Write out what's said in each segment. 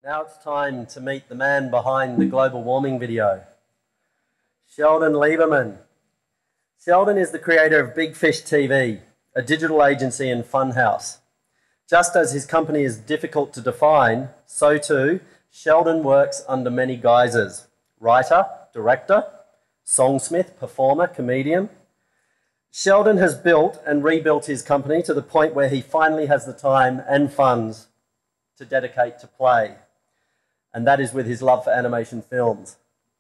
Now it's time to meet the man behind the global warming video, Sheldon Lieberman. Sheldon is the creator of Big Fish TV, a digital agency and funhouse. Just as his company is difficult to define, so too, Sheldon works under many guises: writer, director, songsmith, performer, comedian. Sheldon has built and rebuilt his company to the point where he finally has the time and funds to dedicate to play. And that is with his love for animation films.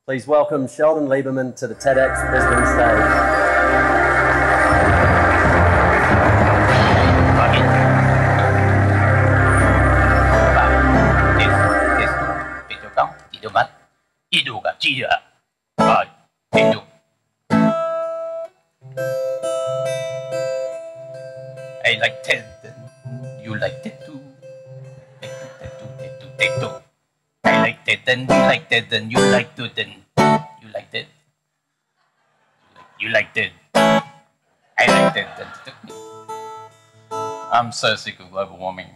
Please welcome Sheldon Lieberman to the TEDxBrisbane stage. I like Ted, you like Ted too. I like Ted and you like Ted and you like Ted and you like Ted. You like Ted. I like Ted. I'm so sick of global warming.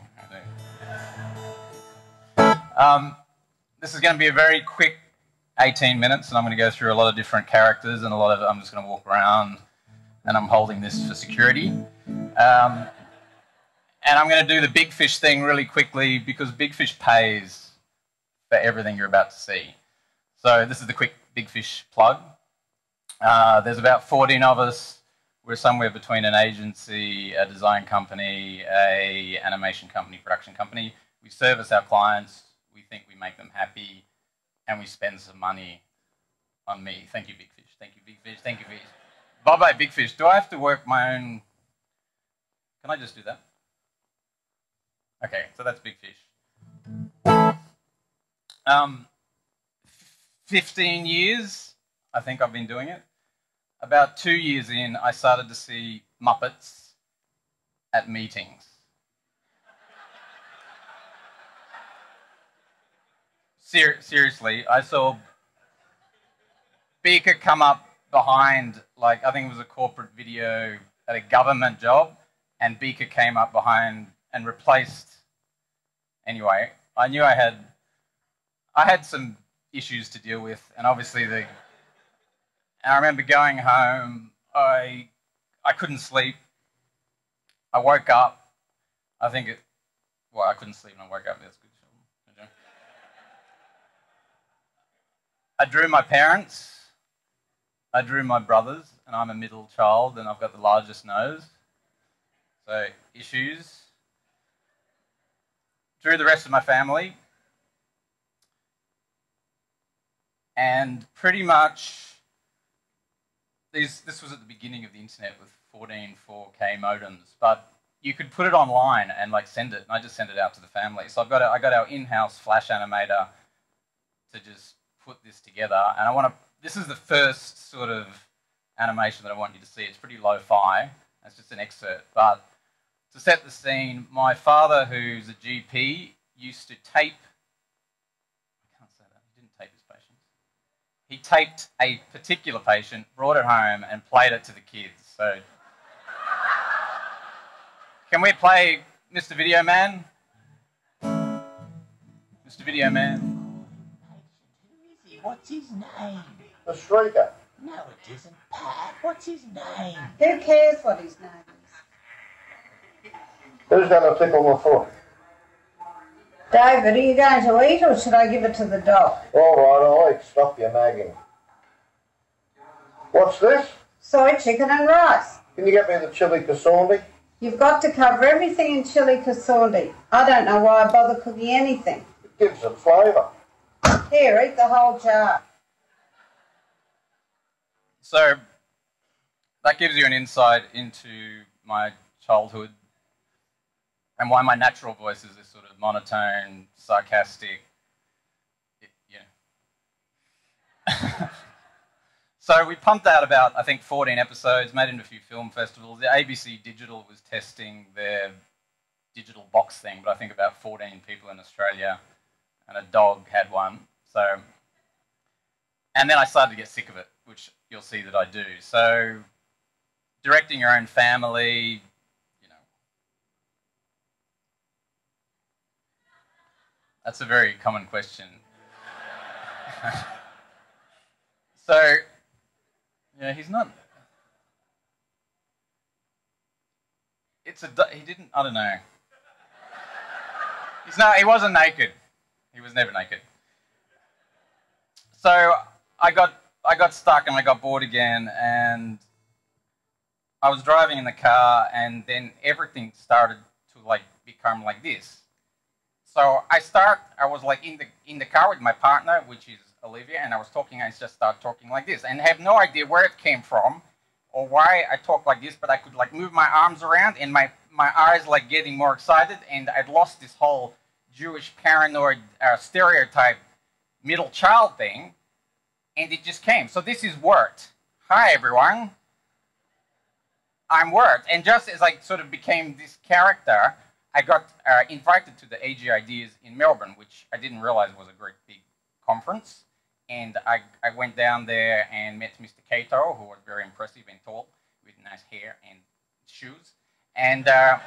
This is going to be a very quick 18 minutes, and I'm going to go through a lot of different characters and I'm just going to walk around, and I'm holding this for security. And I'm going to do the Big Fish thing really quickly because Big Fish pays for everything you're about to see. So this is the quick Big Fish plug. There's about 14 of us. We're somewhere between an agency, a design company, an animation company, production company. We service our clients. We think we make them happy, and we spend some money on me. Thank you, Big Fish. Thank you, Big Fish. Thank you, Big Fish. Bye-bye, Big Fish. Do I have to work my own? Can I just do that? Okay, so that's Big Fish. 15 years, I think I've been doing it. About 2 years in, I started to see Muppets at meetings. Seriously, I saw Beaker come up behind, like, I think it was a corporate video at a government job, and Beaker came up behind and replaced. Anyway, I knew I had some issues to deal with, and obviously and I remember going home, I couldn't sleep. I woke up, I couldn't sleep and I woke up, that's good. I drew my parents, I drew my brothers, and I'm a middle child and I've got the largest nose. So, issues. Drew the rest of my family. And pretty much, this was at the beginning of the internet with 14 4K modems, but you could put it online and like send it, and I just sent it out to the family. So I got our in-house Flash animator to just put this together, and this is the first sort of animation that I want you to see. It's pretty lo-fi, it's just an excerpt, but to set the scene, my father, who's a GP, used to tape, I can't say that, he didn't tape his patients. He taped a particular patient, brought it home, and played it to the kids. So, can we play Mr. Video Man? Mr. Video Man. What's his name? The Shrieker. No, it isn't, Pat. What's his name? Who cares what his name is? Who's going to tickle my foot? David, are you going to eat or should I give it to the dog? All right, I'll eat. Stop your nagging. What's this? Soy, chicken and rice. Can you get me the chili casaundi? You've got to cover everything in chili casaundi. I don't know why I bother cooking anything. It gives it flavour. Here, eat the whole jar. So, that gives you an insight into my childhood and why my natural voice is this sort of monotone, sarcastic, So we pumped out about, I think, 14 episodes, made it into a few film festivals. The ABC Digital was testing their digital box thing, but I think about 14 people in Australia, and a dog had one. So, and then I started to get sick of it, which you'll see that I do. So, directing your own family, That's a very common question. So, yeah, he's not. He didn't. I don't know. He wasn't naked. He was never naked. So I got stuck and I got bored again, and I was driving in the car, and then everything started to like become like this. So I was like in the car with my partner, which is Olivia, and I was talking. I just started talking like this, and have no idea where it came from or why I talk like this, but I could like move my arms around, and my eyes like getting more excited, and I'd lost this whole Jewish paranoid stereotype middle child thing, and it just came. So this is Wirt. Hi everyone, I'm Wirt. And just as I sort of became this character, I got invited to the AG Ideas in Melbourne, which I didn't realize was a great big conference. And I went down there and met Mr. Cato, who was very impressive and tall, with nice hair and shoes. And I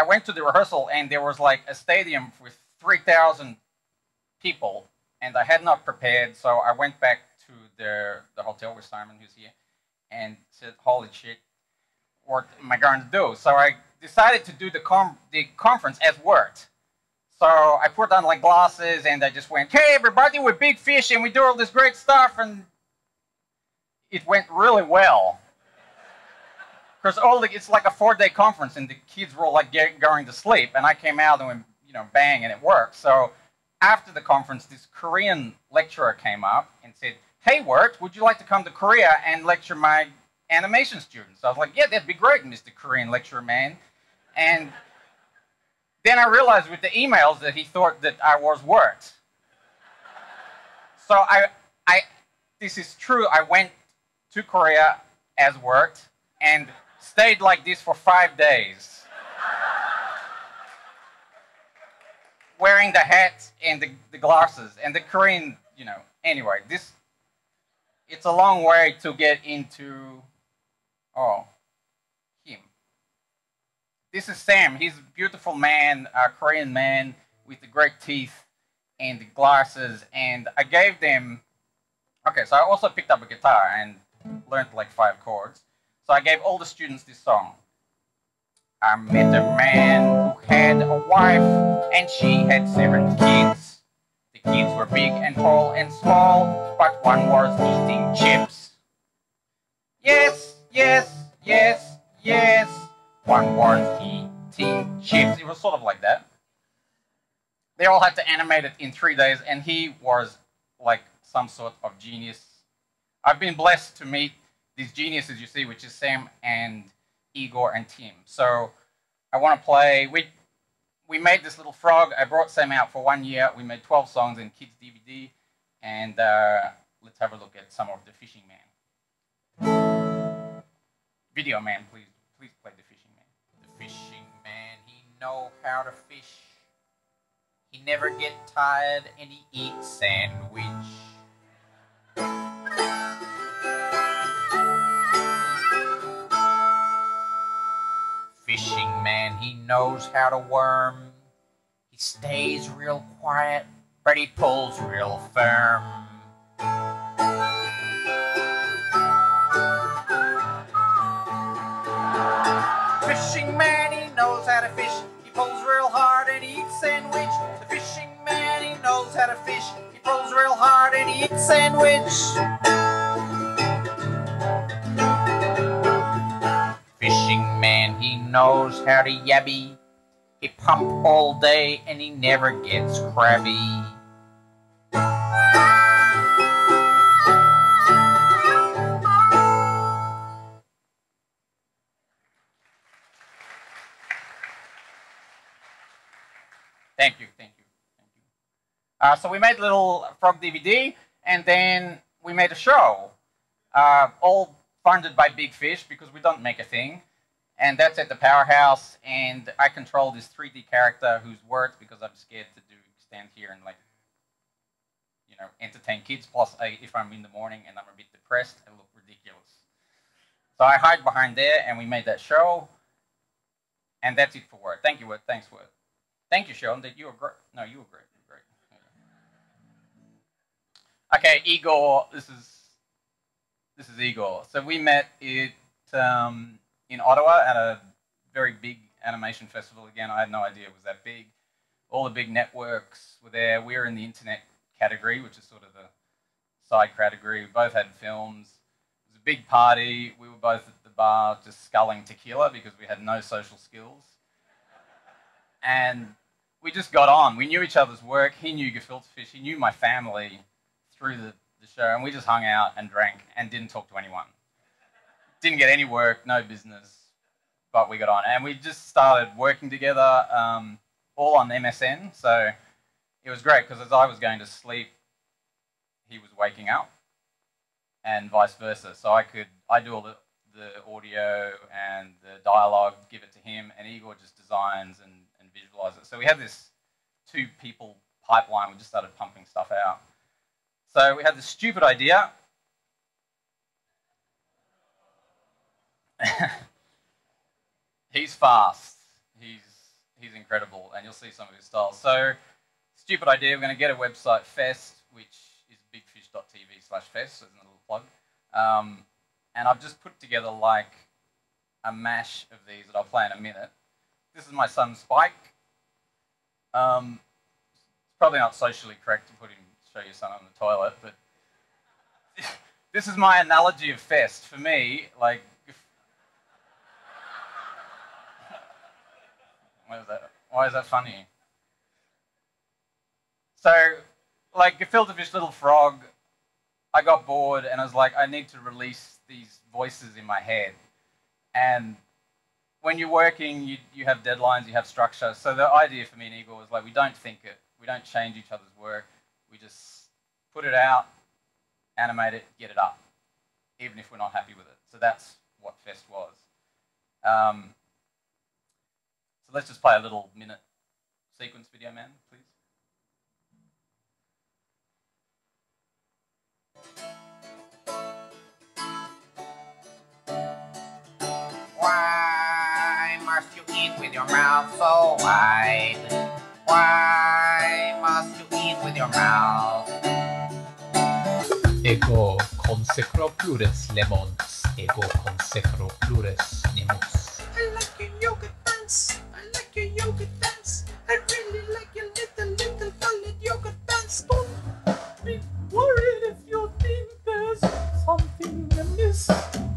went to the rehearsal, and there was like a stadium with 3,000 people, and I had not prepared, so I went back to the hotel with Simon, who's here, and said, holy shit, what am I going to do? So I decided to do the conference as Wirt. So I put on like glasses, and I just went, hey everybody, we're Big Fish and we do all this great stuff, and it went really well. Because it's like a 4-day conference, and the kids were all like going to sleep, and I came out and went, you know, bang, and it worked. So after the conference, this Korean lecturer came up and said, hey Wirt, would you like to come to Korea and lecture my animation students? I was like, yeah, that'd be great, Mr. Korean lecturer man. And then I realized with the emails that he thought that I was Wirt. So this is true, I went to Korea as Wirt and stayed like this for 5 days. Wearing the hat and the glasses and the Korean, you know, anyway, it's a long way to get into, him. This is Sam. He's a beautiful man, a Korean man with the great teeth and the glasses. And I gave them, okay, so I also picked up a guitar and learned like 5 chords. So I gave all the students this song. I met a man who had a wife and she had 7 kids. The kids were big and tall and small, but one was eating chips. Yes, yes, yes, yes. One was eating chips. It was sort of like that. They all had to animate it in 3 days, and he was like some sort of genius. I've been blessed to meet these geniuses you see, which is Sam and Egor and Tim. So I want to play. We made this little frog. I brought Sam out for 1 year. We made 12 songs in kids DVD, and let's have a look at some of the Fishing Man. Video man, please play the Fishing Man. The fishing man, he know how to fish. He never get tired, and he eats sandwich. Fishing man, he knows how to worm. He stays real quiet, but he pulls real firm. Fishing man, he knows how to fish. He pulls real hard and he eats sandwich. The fishing man, he knows how to fish. He pulls real hard and he eats sandwich. Fishing man, he knows how to yabby. He pump all day and he never gets crabby. Thank you. So we made a little frog DVD, and then we made a show, all funded by Big Fish because we don't make a thing. And that's at the Powerhouse, and I control this 3D character who's Wirt because I'm scared to stand here and like, you know, entertain kids. Plus, if I'm in the morning and I'm a bit depressed, I look ridiculous. So I hide behind there, and we made that show, and that's it for Wirt. Thank you, Wirt. Thanks, Wirt. Thank you, Sheldon. You were great. No, you were great. Great. Okay, Egor. This is Egor. So we met in Ottawa at a very big animation festival. Again, I had no idea it was that big. All the big networks were there. We were in the internet category, which is sort of the side category. We both had films. It was a big party. We were both at the bar just sculling tequila because we had no social skills. And we just got on. We knew each other's work. He knew Gefilte Fish. He knew my family through the show. And we just hung out and drank and didn't talk to anyone. Didn't get any work, no business, but we got on. And we just started working together, all on MSN. So it was great because as I was going to sleep, he was waking up and vice versa. So I do all the audio and the dialogue, give it to him, and Egor just designs and visualize it. So we had this 2-people pipeline. We just started pumping stuff out. So we had this stupid idea. He's fast. He's incredible, and you'll see some of his styles. So, stupid idea. We're going to get a website, Fest, which is bigfish.tv/fest, so there's a little plug. And I've just put together like a mash of these that I'll play in a minute. This is my son Spike. It's probably not socially correct to show your son on the toilet, but this is my analogy of Fest. For me, like, why is that funny? So, like, Gefilte Fish, Little Frog, I got bored and I was like, I need to release these voices in my head. And when you're working, you have deadlines, you have structure. So the idea for me and Egor was like, we don't think it, we don't change each other's work, we just put it out, animate it, get it up, even if we're not happy with it. So that's what Fest was. So let's just play a little minute sequence video, man, please. Why must you eat with your mouth so wide? Why must you eat with your mouth? Ego consecro plures lemons, ego consecro plures nemus. I like your yoga pants. I like your yoga pants. I really like your little colored yoga pants. Don't be worried if you think there's something amiss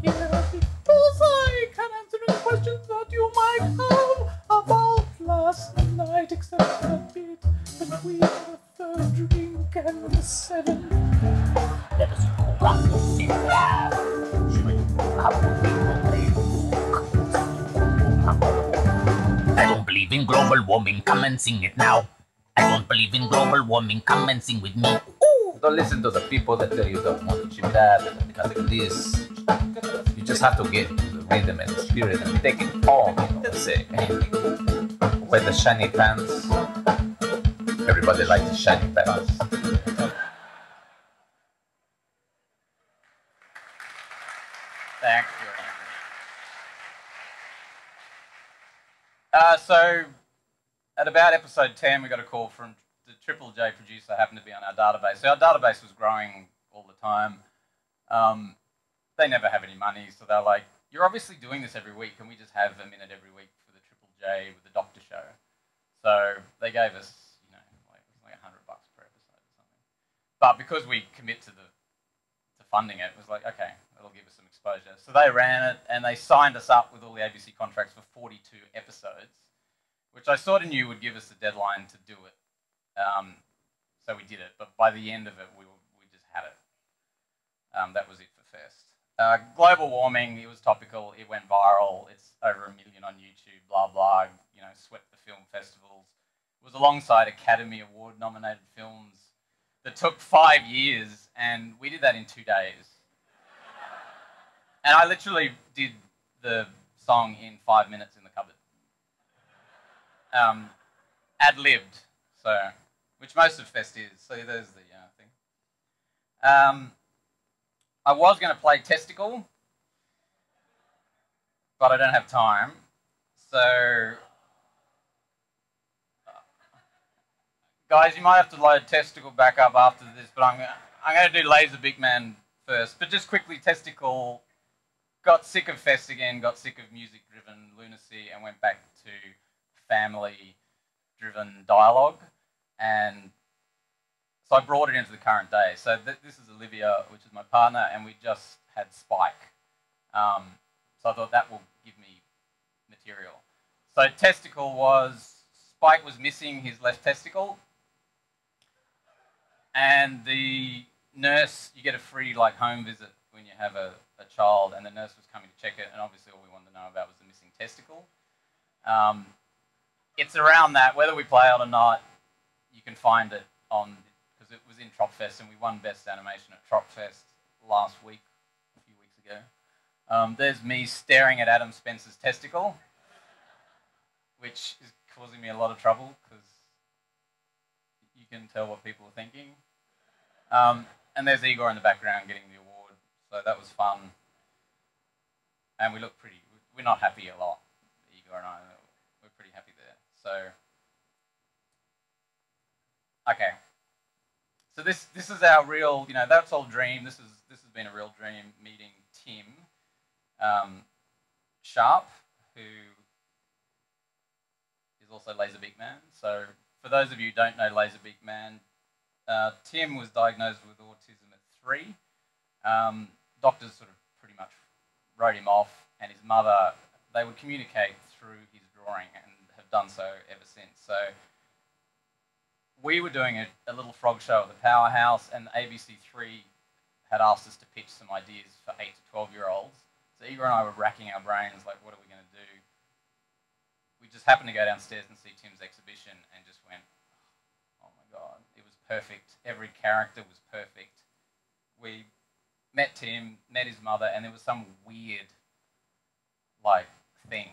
here, because I can answer any questions that you might have about last night, except that bit between the third drink and the 7th. Let us go up the center. I don't believe in global warming, come and sing it now. I don't believe in global warming, come and sing with me. Ooh. Don't listen to the people that tell you don't want to achieve that, like this. You just have to get the rhythm and the spirit and take it home, say anything. Wear the shiny pants. Everybody likes the shiny pants. Thank you. So, at about episode 10, we got a call from the Triple J producer, happened to be on our database. So our database was growing all the time. They never have any money, so they're like, you're obviously doing this every week. Can we just have a minute every week for the Triple J with the Doctor Show? So they gave us, it was like $100 per episode or something. But because we commit to funding it, it was like, okay, that'll give us some exposure. So they ran it, and they signed us up with all the ABC contracts for 42 episodes, which I sort of knew would give us the deadline to do it. So we did it, but by the end of it, we just had it. That was it for Fest. Global warming, it was topical, it went viral, it's over 1 million on YouTube, blah, blah, swept the film festivals. It was alongside Academy Award nominated films that took 5 years, and we did that in 2 days. And I literally did the song in 5 minutes in the cupboard. Ad-libbed, so, which most of Fest is, so there's the thing. I was going to play Testicle, but I don't have time, so Guys, you might have to load Testicle back up after this, but I'm going to do Laser Big Man first. But just quickly, Testicle got sick of Fest again, got sick of music-driven lunacy, and went back to family-driven dialogue. And so I brought it into the current day. So this is Olivia, which is my partner, and we just had Spike. So I thought that will give me material. So Testicle was, Spike was missing his left testicle. And the nurse, you get a free like home visit when you have a child, and the nurse was coming to check it, and obviously all we wanted to know about was the missing testicle. It's around that, whether we play it or not, you can find it on, because it was in Tropfest, and we won Best Animation at Tropfest last week, a few weeks ago. There's me staring at Adam Spencer's testicle, which is causing me a lot of trouble, because you can tell what people are thinking. And there's Egor in the background getting the award, so that was fun. And we look pretty, we're not happy a lot, Egor and I, we're pretty happy there. So, okay. So this is our real, you know, that's all dream. This has been a real dream meeting Tim Sharp, who is also Laser Big Man. So for those of you who don't know Laser Big Man, Tim was diagnosed with autism at 3. Doctors sort of pretty much wrote him off, and his mother, they would communicate through his drawing and have done so ever since. So we were doing a little frog show at the Powerhouse, and ABC3 had asked us to pitch some ideas for 8 to 12-year-olds. So Egor and I were racking our brains, like, what are we going to do? We just happened to go downstairs and see Tim's exhibition and just went, oh my God, it was perfect. Every character was perfect. We met Tim, met his mother, and there was some weird, like, thing.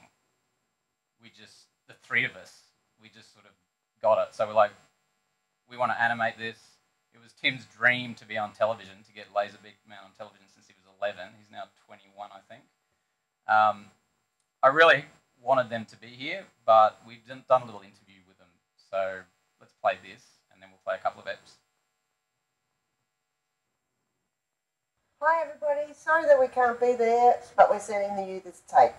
We just, the three of us, we just sort of got it. So we're like, we want to animate this. It was Tim's dream to be on television, to get Laser Big Man on television since he was 11. He's now 21, I think. I really wanted them to be here, but we've done a little interview with them. So let's play this, and then we'll play a couple of eps. Hi everybody, sorry that we can't be there, but we're sending you this tape.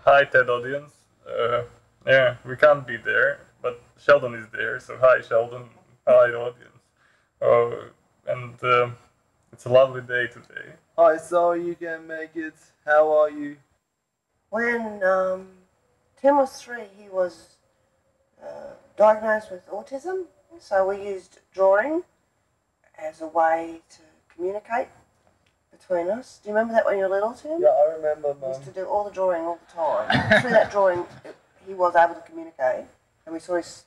Hi TED audience. Yeah, we can't be there, but Sheldon is there, so hi Sheldon, hi audience. And it's a lovely day today. Hi, so you can make it. How are you? When Tim was 3, he was diagnosed with autism, so we used drawing as a way to communicate between us. Do you remember that when you were little, Tim? Yeah, I remember, Mum. We used to do all the drawing all the time. Through that drawing, he was able to communicate, and we saw his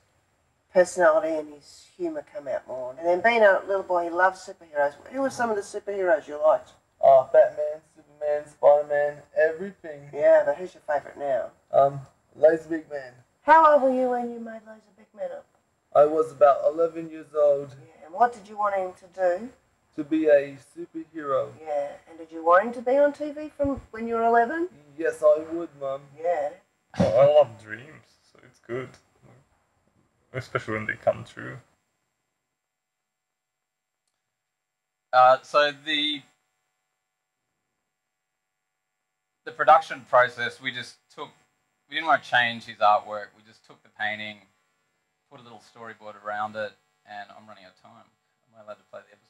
personality and his humour come out more. And then being a little boy, he loved superheroes. Who were some of the superheroes you liked? Oh, Batman, Superman, Spider-Man, everything. Yeah, but who's your favourite now? Laser Big Man. How old were you when you made Laser Big Man up? I was about 11 years old. Yeah, and what did you want him to do? To be a superhero. Yeah, and did you want him to be on TV from when you were 11? Yes, I would, Mum. Yeah. Oh, I love dreams, so it's good. Especially when they come true. So the production process, we didn't want to change his artwork. We just took the painting, put a little storyboard around it, and I'm running out of time. Am I allowed to play the episodes?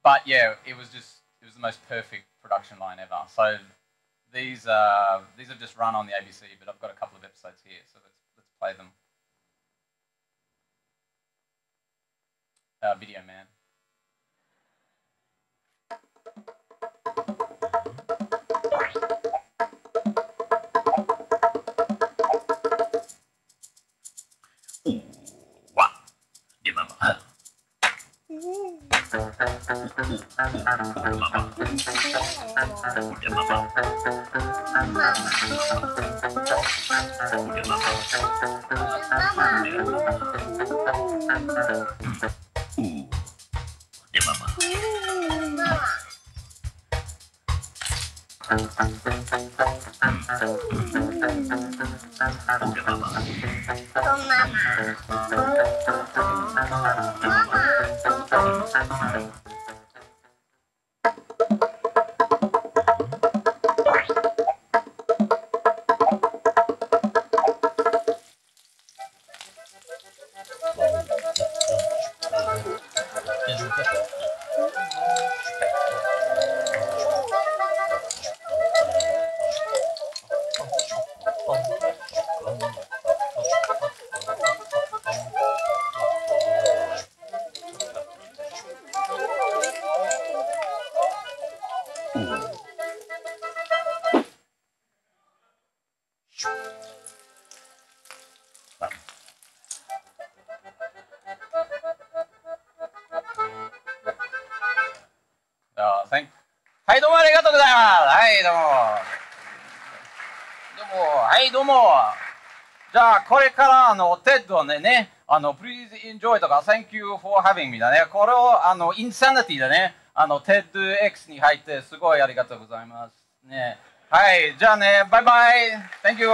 But yeah, it was the most perfect production line ever. So these have just run on the ABC, but I've got a couple of episodes here, so let's play them. Video Man. はい、どうもありがとうございます。はい、どうも。どうも、はい、どうも。じゃあ、これからTED をね、Please enjoy とか Thank you for having me だね。これをInsanity だね。TEDx に入ってすごいありがとうございます。ね。はい、じゃあね、バイバイ。Thank you.